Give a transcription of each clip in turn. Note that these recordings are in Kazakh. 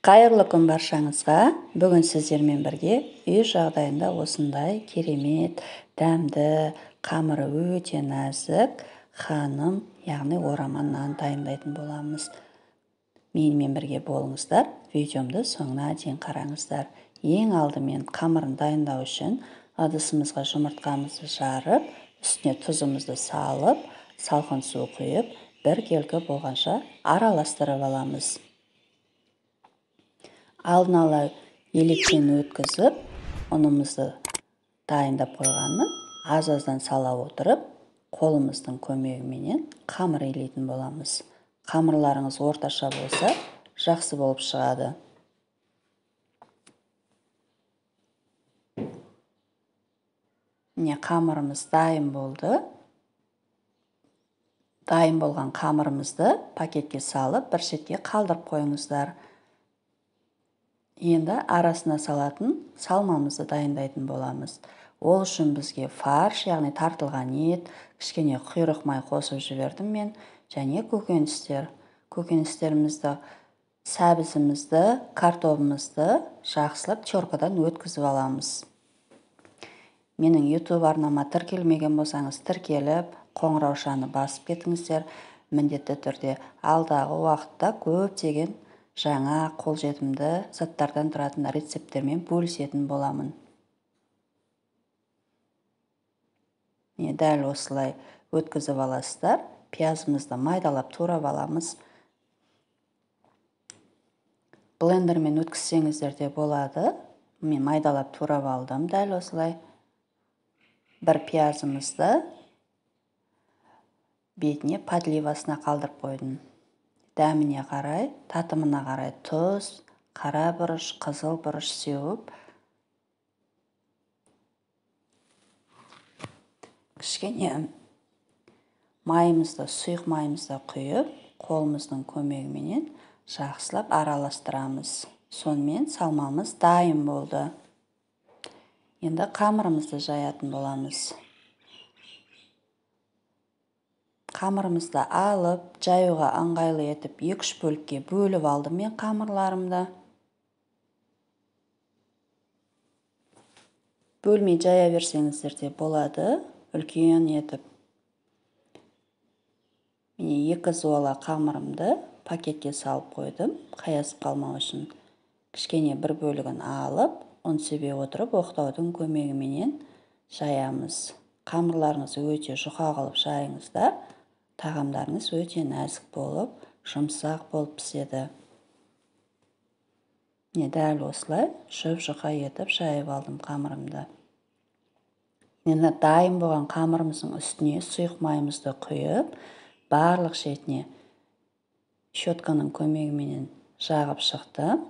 Қайырлы күн баршаңызға. Бүгін сіздермен бірге үй жағдайында осындай керемет, дәмді, қамыры өте нәзік ханым, яғни ораман нан дайындайтын боламыз. Менімен бірге болыңыздар, видеомды соңына дейін қараңыздар. Ең алдымен қамырын дайындау үшін ыдысымызға жұмыртқамызды жарып, үстіне тұзымызды салып, салқын су құйып, бір келкі болғанша араластырып аламыз. Алдын ала електен өткізіп, ұнымызды дайындап қойғанмын. Аз-аздан сала отырып, қолымыздың көмегіменен қамыр илейтін боламыз. Қамырларыңыз орташа болса, жақсы болып шығады. Міне қамырымыз дайын болды. Дайын болған қамырымызды пакетке салып, бір шетке қалдырып қойыңыздар. Енді арасына салатын салмамызды дайындайтын боламыз. Ол үшін бізге фарш, яғни тартылған ет, кішкене құйрық май қосып жібердім мен, және көкөністер. Көкөністерімізді, сәбізімізді, картобымызды жақсылап теркадан өткізіп аламыз. Менің YouTube арнама тіркелмеген болсаңыз, тіркеліп, қоңыраушаны басып кетіңіздер. Міндетті түрде алдағы уақытта көптеген жаңа қолжетімді заттардан тұратын рецепттермен бөлісетін боламын. Дәл осылай өткізіп аласыздар. Пиязымызды майдалап турап аламыз. Блендермен өткізсеңіздер де болады. Мен майдалап турап алдым, дәл осылай. Бір пиязымызды бетіне подливасына қалдырып қойдым. Дәміне қарай, татымына қарай тұз, қара бұрыш, қызыл бұрыш сеуіп, кішкене майымызды, сұйық майымызды құйып, қолымыздың көмегіменен жақсылап араластырамыз. Сонымен салмамыз дайын болды. Енді қамырымызды жаятын боламыз. Қамырымызды алып, жаюға ыңғайлы етіп, 2-3 бөлікке бөліп алдым мен қамырларымды. Бөлмей жая берсеңіздер де болады, үлкен етіп. Міне 2 зуала қамырымды пакетке салып қойдым, қаясып қалмау үшін. Кішкене бір бөлігін алып, ұн себе отырып, оқтаудың көмегіменен жаямыз. Қамырларыңыз өте жұқа қылып жайыңыздар. Тағамдарыңыз өте нәзік болып, жұмсақ болып піседі. Дәл осылай жұп-жұқа етіп жайып алдым қамырымды. Енді дайын болған қамырымыздың үстіне сұйық майымызды құйып, барлық шетіне щетканың көмегіменен жағып шықтым.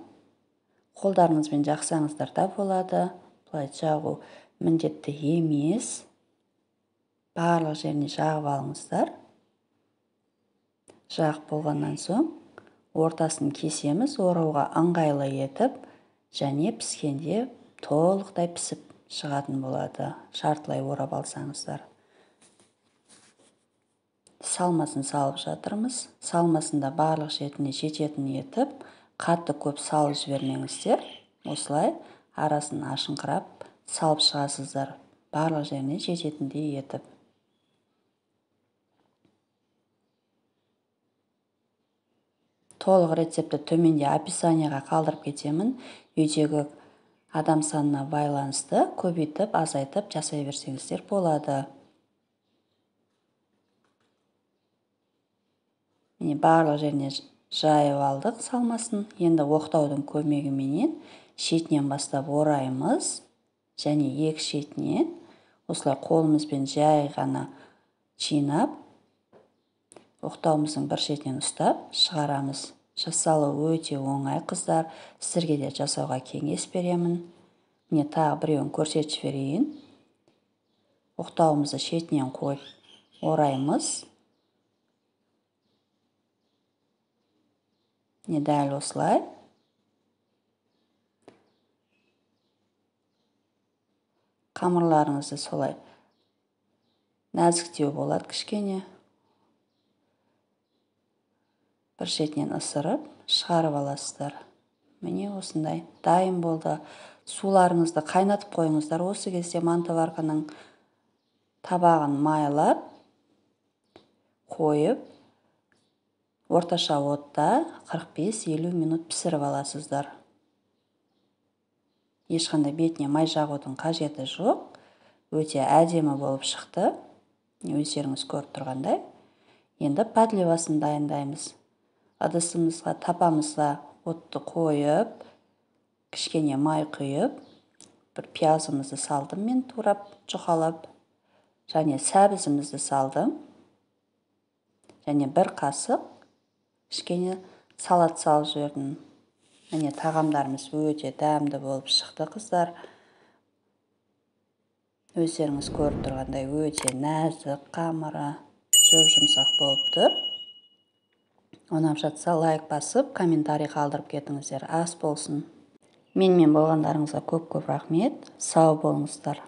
Қолдарыңызбен жақсаңыздар да болады. Бұлай жағу міндетті емес. Барлық жеріне жағып алыңыздар. Жағып болғаннан соң, ортасын кесеміз, орауға ыңғайлы етіп, және піскенде толықтай пісіп шығатын болады. Жартылай орап алсаңыздар. Салмасын салып жатырмыз. Салмасында барлық шетіне жететін етіп, қатты көп салып жібермеңіздер. Осылай арасын ашыңқырап салып шығасыздар. Барлық жеріне жететіндей етіп. Толық рецепті төменде описанияға қалдырып кетемін. Үйдегі адам санына байланысты көбейтіп, азайтып жасай берсеңіздер болады. Міне барлық жеріне жайып алдық салмасын. Енді оқтаудың көмегіменен шетінен бастап ораймыз. Және екі шетінен осылай қолымызбен жай ғана жинап, оқтауымыздың бір шетінен ұстап шығарамыз. Жасалу өте оңай қыздар. Сіздерге де жасауға кеңес беремін. Міне тағы біреуін көрсетіп жіберейін. Оқтауымызды шетінен қойып ораймыз. Дәл осылай. Қамырларыңызды солай нәзіктеу болады кішкене. Бір шетінен ысырып, шығарып аласыздар. Міне осындай дайын болды. Суларыңызды қайнатып қойыңыздар. Осы кезде мантыварканың табағын майлап қойып, орташа отта 45-50 минут пісіріп аласыздар. Ешқандай бетіне май жағудың қажеті жоқ. Өте әдемі болып шықты. Өздеріңіз көріп тұрғандай. Енді подливасын дайындаймыз. Ыдысымызға, тапамызға отты қойып, кішкене май құйып, бір пиязымызды салдым мен турап, жұқалап, және сәбізімізді салдым. Және бір қасық кішкене салат салып жібердім. Міне тағамдарымыз өте дәмді болып шықты, қыздар. Өздеріңіз көріп тұрғандай өте нәзік, қамыры, жұмсақ болып тұр. Ұнап жатса лайк басып, комментарий қалдырып кетіңіздер. Ас болсын. Менімен болғандарыңызға көп-көп рахмет. Сау болыңыздар.